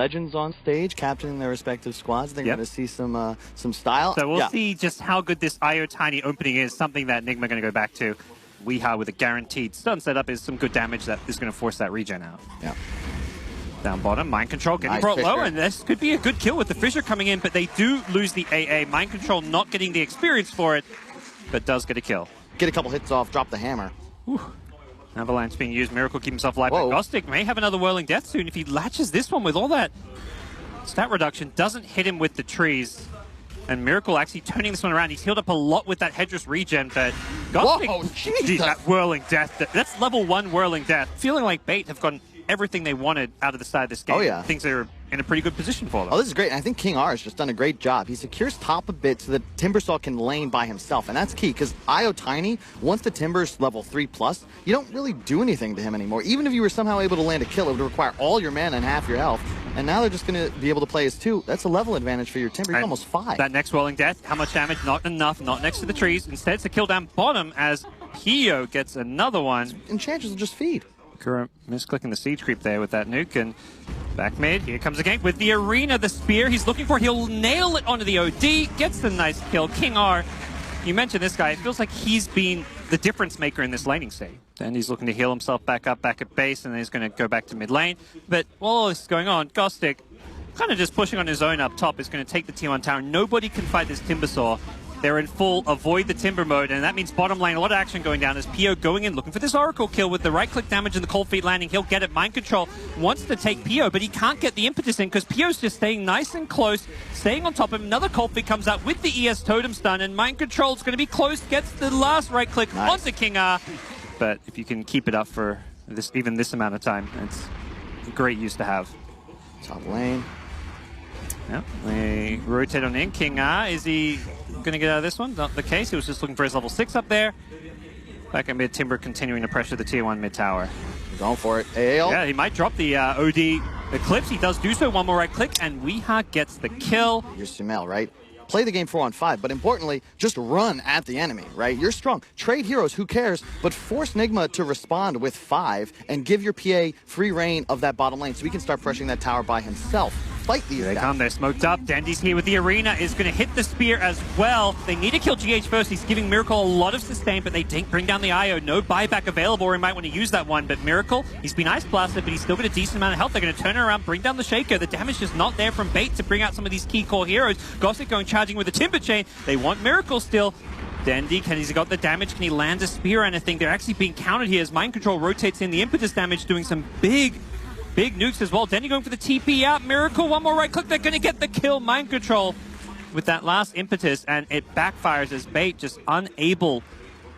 legends on stage, captaining their respective squads. They're going to see some style. So we'll see just how good this IO Tiny opening is, something that Nigma going to go back to. Weeha with a guaranteed stun setup is some good damage that is going to force that regen out. Yeah. Down bottom, Mind Control getting brought low, and this could be a good kill with the Fissure coming in, but they do lose the AA. Mind Control not getting the experience for it, but does get a kill. Get a couple hits off, drop the hammer. Whew. Avalanche being used, Miracle keep himself alive, but Gostic may have another Whirling Death soon if he latches this one with all that stat reduction, doesn't hit him with the trees. And Miracle actually turning this one around. He's healed up a lot with that Hedress regen, but Gostic, that Whirling Death, that's level 1 Whirling Death. Feeling like Bait have gotten everything they wanted out of the side of this game. Oh, yeah. Things are in a pretty good position for them. Oh, this is great. And I think King R has just done a great job. He secures top a bit so that Timbersaw can lane by himself. And that's key because IO Tiny, once the Timber's level 3+, you don't really do anything to him anymore. Even if you were somehow able to land a kill, it would require all your mana and half your health. And now they're just going to be able to play as 2. That's a level advantage for your Timber. You're almost 5. That next Whirling Death, how much damage? Not enough, not next to the trees. Instead, it's a kill down bottom as Pio gets another one. Enchantress will just feed. Kuro misclicking the siege creep there with that nuke, and back mid, here comes again with the Arena, the spear he's looking for. He'll nail it onto the OD, gets the nice kill. King R, you mentioned this guy, it feels like he's been the difference maker in this laning state. Then he's looking to heal himself back up, back at base, and then he's going to go back to mid lane. But while all this is going on, Gostic, kind of just pushing on his own up top, is going to take the T1 tower. Nobody can fight this Timbersaw. They're in full avoid the Timber mode, and that means bottom lane, a lot of action going down as Pio going in, looking for this Oracle kill with the right-click damage and the cold feet landing. He'll get it. Mind Control wants to take Pio, but he can't get the impetus in because Pio's just staying nice and close, staying on top of him. Another cold feet comes out with the ES Totem stun, and Mind Control's going to be close, gets the last right-click onto King R. But if you can keep it up for even this amount of time, it's a great use to have. Top lane. Yep, we rotate on in. King R, is he going to get out of this one? Not the case. He was just looking for his level 6 up there. Back at mid, Timber continuing to pressure the tier 1 mid tower. Going for it. AL. Yeah, he might drop the OD Eclipse. He does do so. One more right click, and Weeha gets the kill. Here's Sumail, right? Play the game 4-on-5, but importantly, just run at the enemy, right? You're strong. Trade heroes, who cares? But force Nigma to respond with 5 and give your PA free reign of that bottom lane so he can start pressuring that tower by himself. Fight these guys. They come, they're smoked up. Dendi's here with the Arena, is going to hit the spear as well. They need to kill GH first. He's giving Miracle a lot of sustain, but they didn't bring down the IO. No buyback available, or he might want to use that one. But Miracle, he's been ice blasted, but he's still got a decent amount of health. They're going to turn around, bring down the Shaker. The damage just not there from Bait to bring out some of these key core heroes. Gostic going charging with the Timber Chain. They want Miracle still. Dendi, he's got the damage. Can he land a spear or anything? They're actually being countered here as Mind Control rotates in the impetus damage, doing some big nukes as well. Dendi going for the TP out. Miracle, one more right click. They're going to get the kill. Mind Control with that last impetus, and it backfires as Bait just unable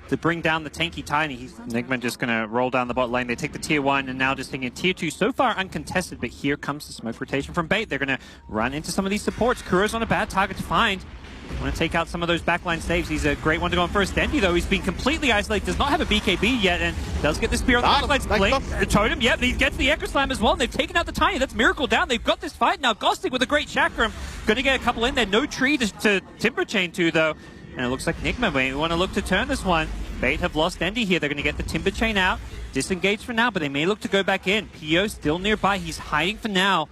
to bring down the tanky Tiny. Nigma just going to roll down the bot lane. They take the tier 1 and now just taking a tier 2. So far uncontested, but here comes the smoke rotation from Bait. They're going to run into some of these supports. Kuro's on a bad target to find. Want to take out some of those backline saves. He's a great one to go on first. Dendi, though, he's been completely isolated, does not have a BKB yet, and does get the spear on the backline. Blink, Totem, yep, he gets the Echo Slam as well, and they've taken out the Tiny. That's Miracle down. They've got this fight now. Gostic with a great Chakram. Going to get a couple in there. No tree to Timber Chain to, though. And it looks like Nigma may want to look to turn this one. Bait have lost Dendi here. They're going to get the Timber Chain out. Disengaged for now, but they may look to go back in. Pio still nearby. He's hiding for now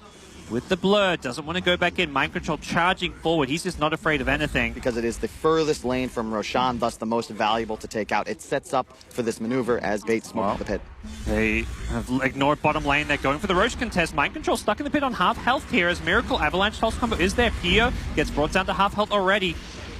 with the blur, doesn't want to go back in. Mind Control charging forward. He's just not afraid of anything. Because it is the furthest lane from Roshan, thus the most valuable to take out. It sets up for this maneuver as Bait smokes the pit. They have ignored bottom lane. They're going for the Roche contest. Mind Control stuck in the pit on half health here as Miracle Avalanche Toss combo is there. Pio gets brought down to half health already.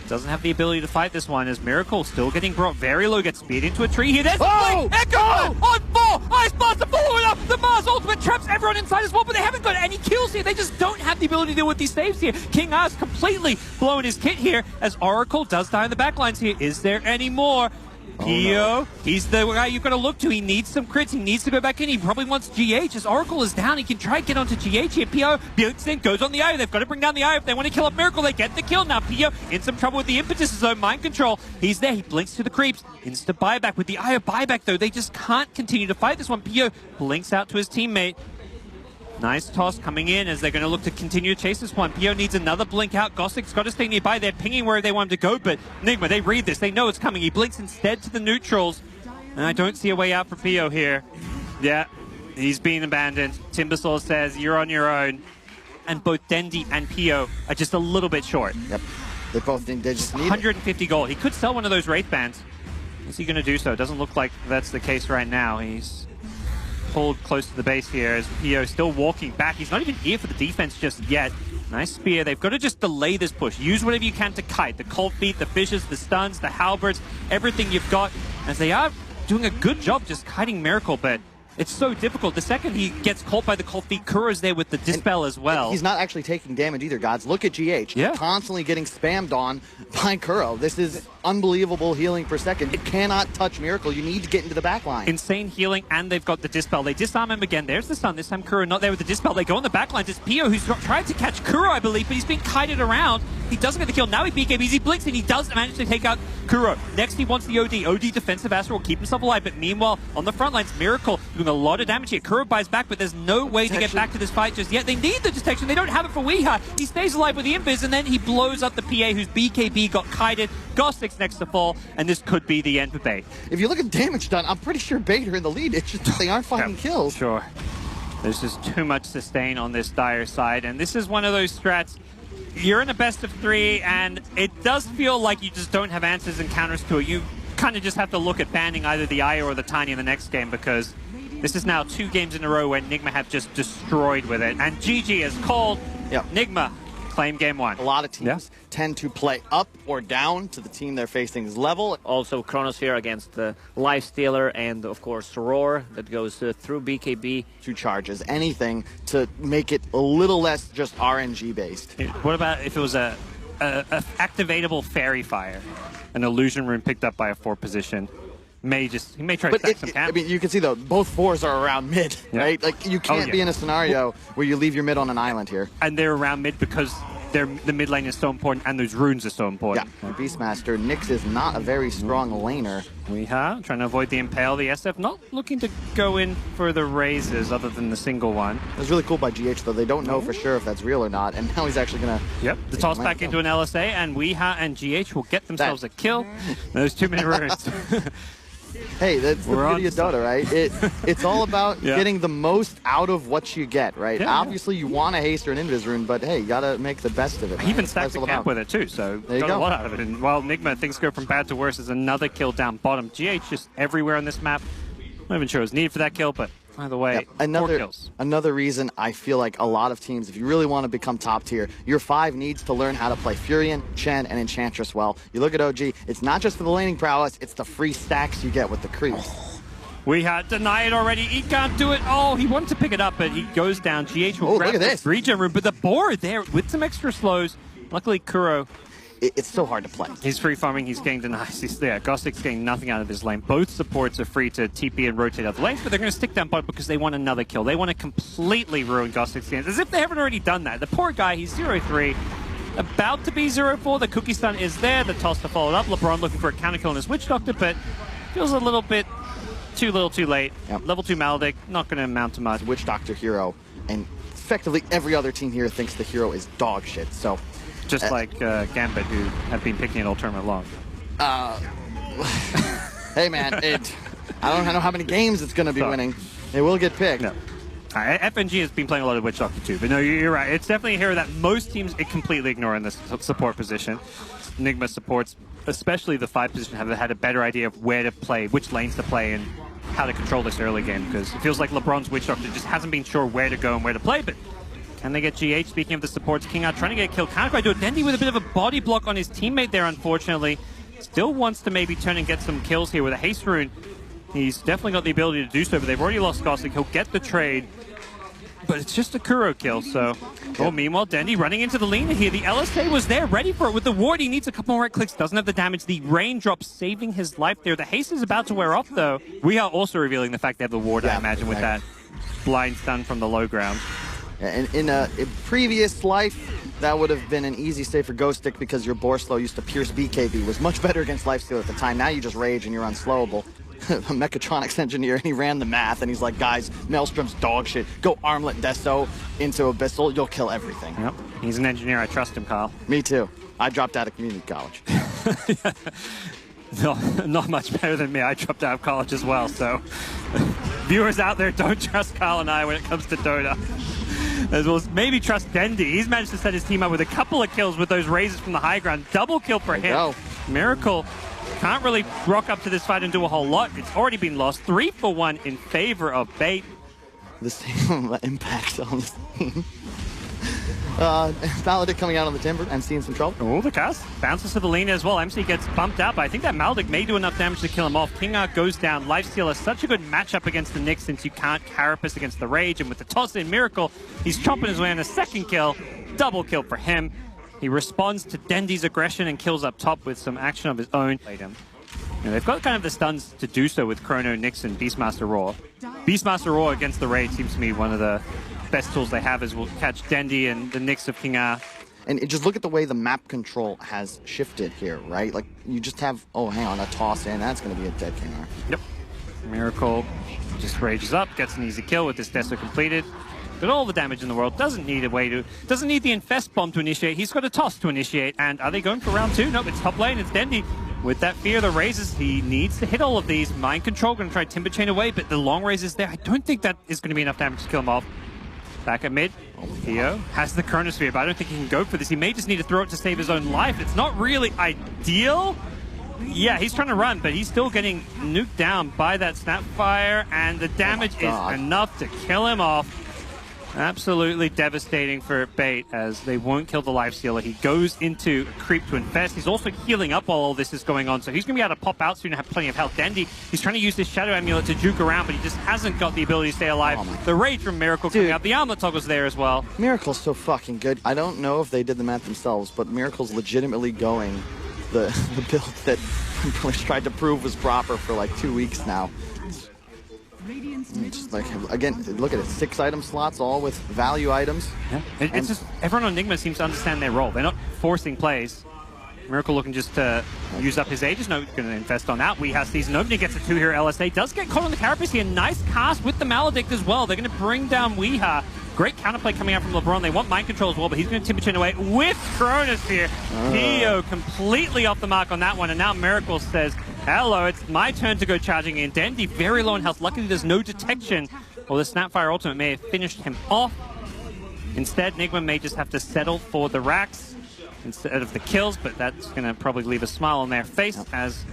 Doesn't have the ability to fight this one as Miracle still getting brought very low, gets speared into a tree here. There's the Echo on 4! Ice Blaster following up! The Mars ultimate traps everyone inside as well, but they haven't got any kills here. They just don't have the ability to deal with these saves here. King R's completely blowing his kit here as Oracle does die in the backlines here. Is there any more? Pio, he's the guy you've got to look to. He needs some crits. He needs to go back in. He probably wants GH. As Oracle is down, he can try to get onto GH here. Pio then goes on the Eye. They've got to bring down the Eye. If they want to kill up Miracle, they get the kill. Now Pio in some trouble with the impetus zone. Mind Control. He's there. He blinks to the creeps. Insta buyback. With the Eye of buyback, though, they just can't continue to fight this one. Pio blinks out to his teammate. Nice toss coming in as they're going to look to continue to chase this one. Pio needs another blink out. Gossic's got to stay nearby. They're pinging where they want him to go, but Nigma, they read this. They know it's coming. He blinks instead to the neutrals. And I don't see a way out for Pio here. Yeah, he's being abandoned. Timbersaw says, you're on your own. and both Dendi and Pio are just a little bit short. Yep. They both think they just need 150 gold. He could sell one of those Wraith Bands. Is he going to do so? Doesn't look like that's the case right now. He's pulled close to the base here as Pio still walking back. He's not even here for the defense just yet. Nice spear. They've got to just delay this push. Use whatever you can to kite. The cold feet, the fishes, the stuns, the halberds, everything you've got. As they are doing a good job just kiting Miracle, but it's so difficult. The second he gets caught by the cold feet, Kuro's there with the Dispel as well. He's not actually taking damage either, gods. Look at GH. Yeah. Constantly getting spammed on by Kuro. This is unbelievable healing per second. It cannot touch Miracle. You need to get into the back line. Insane healing, and they've got the Dispel. They disarm him again. There's the stun. This time Kuro not there with the Dispel. They go on the back line. It's Pio who's tried to catch Kuro, I believe, but he's being kited around. He doesn't get the kill. Now he BKBs. He blinks, and he does manage to take out Kuro. Next, he wants the OD. OD defensive Astral will keep himself alive, but meanwhile, on the front lines, Miracle doing a lot of damage here. Kuro buys back, but there's no way to get back to this fight just yet. They need the detection. They don't have it for Weeha. He stays alive with the invis, and then he blows up the PA whose BKB got kited. Gostik's next to fall, and this could be the end for Bait. If you look at damage done, I'm pretty sure Bait are in the lead. It's just that they aren't finding kills. Sure. There's just too much sustain on this Dire side, and this is one of those strats. You're in a best of 3, and it does feel like you just don't have answers and counters to it. You kind of just have to look at banning either the Io or the Tiny in the next game, because this is now 2 games in a row where Nigma have just destroyed with it. And GG is called. Yep. Nigma claim game 1. A lot of teams tend to play up or down to the team they're facing's level. Also, Kronos here against the Lifestealer and, of course, Roar that goes through BKB. 2 charges, anything to make it a little less just RNG based. What about if it was a activatable Fairy Fire? An illusion rune picked up by a 4 position. He may try to stack some camp. I mean, you can see though, both 4s are around mid, right? Like you can't be in a scenario where you leave your mid on an island here. And they're around mid because the mid lane is so important and those runes are so important. Yeah, Beastmaster, Nyx is not a very strong laner. Weeha trying to avoid the Impale. The SF not looking to go in for the raises other than the single one. It was really cool by GH though. They don't know for sure if that's real or not, and now he's actually gonna. Yep, the toss back into an LSA, and Weeha and GH will get themselves a kill. Those 2 mini runes. Hey, that's the beauty of Dota, right? It's all about getting the most out of what you get, right? Obviously, you want a haste or an invis rune, but hey, you gotta make the best of it. He even stacked the camp with it too, so got a lot out of it. And while Nigma, things go from bad to worse, there's another kill down bottom. GH just everywhere on this map. Not even sure it was needed for that kill, but either way, 4 kills. Another reason I feel like a lot of teams, if you really want to become top tier, your 5 needs to learn how to play Furion, Chen, and Enchantress well. You look at OG, it's not just for the laning prowess, it's the free stacks you get with the creeps. We had denied already. He can't do it. Oh, he wanted to pick it up, but he goes down. GH will grab this regen room, but the board there with some extra slows. Luckily, Kuro. It's so hard to play. He's free farming, he's getting denied. He's there. Gostik's getting nothing out of his lane. Both supports are free to TP and rotate other lanes, but they're going to stick down bot because they want another kill. They want to completely ruin Gostik's games, as if they haven't already done that. The poor guy, he's 0-3, about to be 0-4. The cookie stun is there. The toss to follow it up. LeBron looking for a counter kill on his Witch Doctor, but feels a little bit too little too late. Level 2 Maledict, not going to amount to much. Witch Doctor hero, and effectively every other team here thinks the hero is dog shit, so... Just like Gambit, who have been picking it all tournament long. Hey man, I don't know how many games it's going to be winning. It will get picked. No. FNG has been playing a lot of Witch Doctor too, but no, you're right. It's definitely a hero that most teams completely ignore in this support position. Nigma supports, especially the 5 position, have had a better idea of where to play, which lanes to play, and how to control this early game, because it feels like LeBron's Witch Doctor just hasn't been sure where to go and where to play, but can they get GH? Speaking of the supports, King out trying to get a kill. Can't quite do it. Dendi with a bit of a body block on his teammate there, unfortunately. Still wants to maybe turn and get some kills here with a haste rune. He's definitely got the ability to do so, but they've already lost Gostik. He'll get the trade, but it's just a Kuro kill, so... Oh, meanwhile, Dendi running into the Lina here. The LSA was there, ready for it. With the ward, he needs a couple more right clicks. Doesn't have the damage. The raindrop saving his life there. The haste is about to wear off, though. We are also revealing the fact they have the ward, I imagine, with that blind stun from the low ground. In a previous life, that would have been an easy save for Ghostik because your Borslow used to pierce BKB, was much better against Lifesteal at the time. Now you just rage and you're unslowable. A mechatronics engineer, and he ran the math, and he's like, guys, Maelstrom's dog shit. Go Armlet Deso into Abyssal, you'll kill everything. Yep, he's an engineer. I trust him, Kyle. Me too. I dropped out of community college. No, not much better than me. I dropped out of college as well, so viewers out there, don't trust Kyle and I when it comes to Dota. As well as maybe trust Dendi. He's managed to set his team up with a couple of kills with those raises from the high ground. Double kill for him. Miracle can't really rock up to this fight and do a whole lot. It's already been lost. 3 for 1 in favor of Bait. The same impact on this team. Maledict coming out on the Timber and seeing some trouble. Oh, the cast bounces to the Lina as well. MC gets bumped out, but I think that Maledict may do enough damage to kill him off. KuroKy goes down. Lifestealer, such a good matchup against the Nyx since you can't Carapace against the Rage. And with the toss in Miracle, he's chopping his way on a second kill. Double kill for him. He responds to Dendi's aggression and kills up top with some action of his own. They've got kind of the stuns to do so with Chrono, Nyx, and Beastmaster Raw. Beastmaster Raw against the Rage seems to me one of the best tools they have, as we'll catch Dendi and the Nyx of KuroKy. And just look at the way the map control has shifted here, right? Like, you just have, oh, hang on, a toss in. That's going to be a dead KuroKy. Yep. Miracle just rages up, gets an easy kill with this Deso completed. Got all the damage in the world, doesn't need the Infest Bomb to initiate. He's got a toss to initiate. And are they going for round 2? Nope, it's top lane, it's Dendi. With that fear, the raises, he needs to hit all of these. Mind Control, going to try Timber Chain away, but the long raise is there. I don't think that is going to be enough damage to kill him off. Back at mid, Theo has the Chronosphere, but I don't think he can go for this. He may just need to throw it to save his own life. It's not really ideal. Yeah, he's trying to run, but he's still getting nuked down by that Snapfire, and the damage is enough to kill him off. Absolutely devastating for Bait, as they won't kill the Lifestealer. He goes into a creep to infest. He's also healing up while all this is going on, so he's going to be able to pop out soon and have plenty of health. Dendi, he's trying to use this Shadow Amulet to juke around, but he just hasn't got the ability to stay alive. The Rage from Miracle coming out. The Armlet Toggle's there as well. Miracle's so fucking good. I don't know if they did the math themselves, but Miracle's legitimately going the build that Push tried to prove was proper for like 2 weeks now. Just like, again, look at it, 6 item slots, all with value items. Yeah. It's just, everyone on Nigma seems to understand their role. They're not forcing plays. Miracle looking just to use up his Aegis. No, going to invest on that. Weeha sees nobody gets a 2-hero LSA. Does get caught on the Carapace here. Nice cast with the Maledict as well. They're going to bring down Weeha. Great counterplay coming out from LeBron. They want Mind Control as well, but he's going to Timber Chain away with Chronosphere. Theo completely off the mark on that one, and now Miracle says, hello, it's my turn to go charging in. Dendi very low in health. Luckily, there's no detection, or the Snapfire ultimate may have finished him off. Instead, Nigma may just have to settle for the racks instead of the kills, but that's going to probably leave a smile on their face as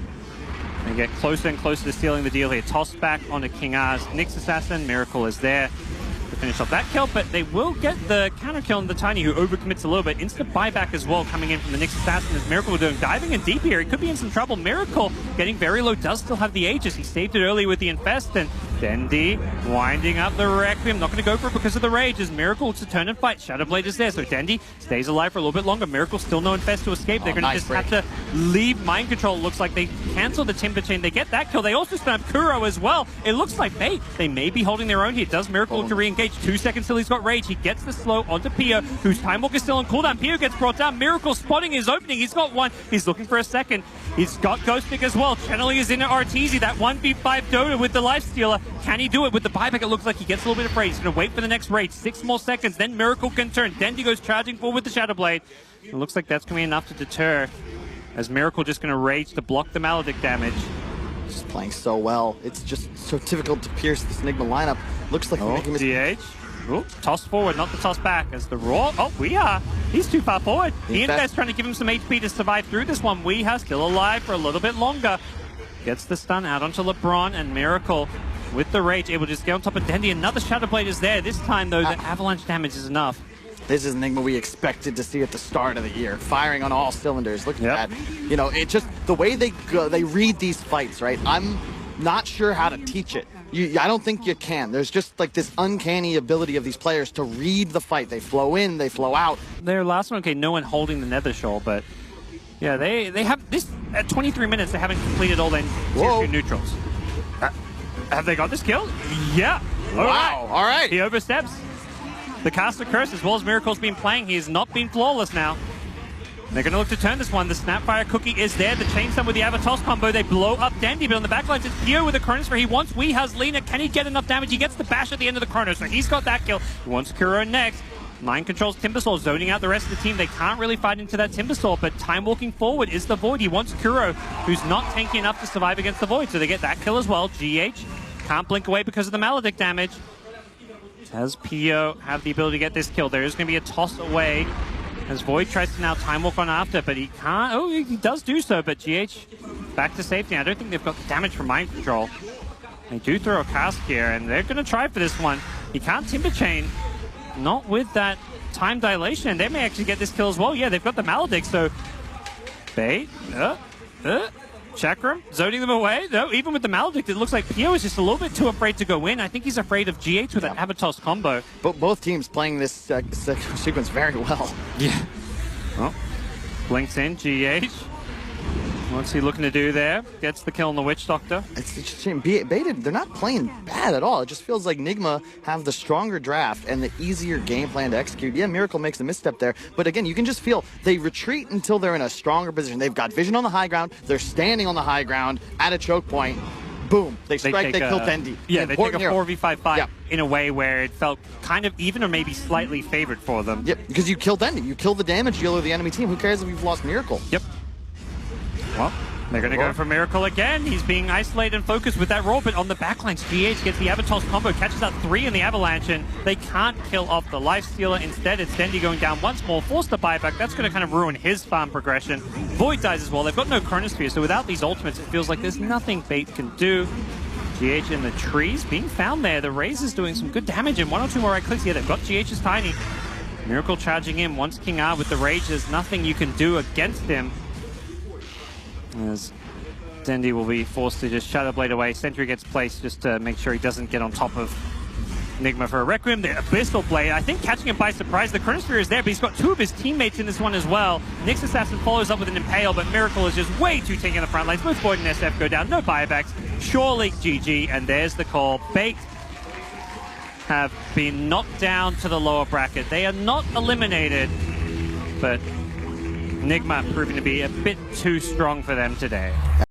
they get closer and closer to sealing the deal here. Tossed back onto KuroKy's Nyx Assassin. Miracle is there to finish off that kill, but they will get the counter kill on the Tiny, who overcommits a little bit. Instant buyback as well coming in from the Nyx Assassin as Miracle will doing diving in deep here. He could be in some trouble. Miracle getting very low, does still have the Aegis. He saved it early with the Infest, and Dendi winding up the Requiem. Not going to go for it because of the Rage as Miracle to turn and fight. Shadowblade is there, so Dendi stays alive for a little bit longer. Miracle still no Infest to escape. They're going to just have to leave Mind Control. Looks like they cancel the Timber Chain. They get that kill. They also stun up Kuro as well. It looks like they may be holding their own here. Does Miracle look to re-engage? 2 seconds till he's got Rage. He gets the slow onto Pio, whose Time Walk is still on cooldown. Pio gets brought down. Miracle spotting his opening. He's got one. He's looking for a second. He's got Ghost Pick as well. Channeling is in at Arteezy. That 1v5 Dota with the Lifestealer. Can he do it? With the buyback, it looks like he gets a little bit of afraid. He's going to wait for the next Rage. 6 more seconds. Then Miracle can turn. Dendi goes charging forward with the Shadowblade. It looks like that's going to be enough to deter, as Miracle just going to Rage to block the Maledict damage. Just playing so well. It's just so difficult to pierce this Nigma lineup. Looks like DH. Ooh, toss forward, not the toss back, as the Raw. Oh, Weeha. He's too far forward. The Infest trying to give him some HP to survive through this one. Weeha still alive for a little bit longer. Gets the stun out onto LeBron, and Miracle with the Rage able to just get on top of Dendi. Another Shadowblade is there. This time, though, the avalanche damage is enough. This is Nigma we expected to see at the start of the year, firing on all cylinders. Look at that. You know, it just, the way they go, they read these fights, right? I'm not sure how to teach it. I don't think you can. There's just like this uncanny ability of these players to read the fight. They flow in, they flow out. Their last one, okay, no one holding the Nether Shoal, but yeah, they have this at 23 minutes. They haven't completed all their tier 2 neutrals. Have they got this kill? Yeah. Wow. All right. He oversteps. The Caster Curse, as well as Miracle's been playing, he has not been flawless now. They're going to look to turn this one. The Snapfire Cookie is there. The Chain Stun with the Avatos combo. They blow up Dendi, but on the backlines, it's Pio with the Chronosphere. He wants Weeha's Lina. Can he get enough damage? He gets the bash at the end of the Chrono, so he's got that kill. He wants Kuro next. Mind controls Timbersaw, zoning out the rest of the team. They can't really fight into that Timbersaw, but Time Walking forward is the Void. He wants Kuro, who's not tanky enough to survive against the Void, so they get that kill as well. GH can't blink away because of the Maledict damage. Does Pio have the ability to get this kill? There is going to be a toss away as Void tries to now time walk on after, but he can't. Oh, he does do so, but GH back to safety. I don't think they've got the damage from mind control. They do throw a cast here, and they're going to try for this one. He can't Timber Chain. Not with that time dilation. They may actually get this kill as well. Yeah, they've got the Maledict, so bait. Chakram, zoning them away. No, even with the Maledict, it looks like Pio is just a little bit too afraid to go in. I think he's afraid of GH with that Abatos combo. But both teams playing this sequence very well. Yeah. Oh, blinks in, GH. What's he looking to do there? Gets the kill on the Witch Doctor. It's just baited. They're not playing bad at all. It just feels like Nigma have the stronger draft and the easier game plan to execute. Yeah, Miracle makes a misstep there, but again, you can just feel they retreat until they're in a stronger position. They've got vision on the high ground. They're standing on the high ground at a choke point. Boom! They strike. They kill Dendi. Yeah, they take a 4v5 fight in a way where it felt kind of even or maybe slightly favored for them. Yep, because you kill Dendi. You kill the damage dealer of the enemy team. Who cares if you've lost Miracle? Yep. Well, they're going to go for Miracle again. He's being isolated and focused with that roll, but on the backlines, GH gets the Abatos combo, catches out 3 in the Avalanche, and they can't kill off the Lifestealer. Instead, it's Dendi going down once more, forced to buyback. That's going to kind of ruin his farm progression. Void dies as well. They've got no Chronosphere, so without these ultimates, it feels like there's nothing Bait can do. GH in the trees being found there. The Raze is doing some good damage, and 1 or 2 more right clicks here. They've got GH's Tiny. Miracle charging in. Once King R with the Rage, there's nothing you can do against him. As Dendi will be forced to just Shadow Blade away. Sentry gets placed just to make sure he doesn't get on top of Nigma for a Requiem. The Abyssal Blade, I think catching him by surprise. The Chronosphere is there, but he's got 2 of his teammates in this one as well. Nyx Assassin follows up with an Impale, but Miracle is just way too taking the front lines. Both Void and SF go down, no buybacks. Surely GG, and there's the call. Bait have been knocked down to the lower bracket. They are not eliminated, but Nigma proving to be a bit too strong for them today.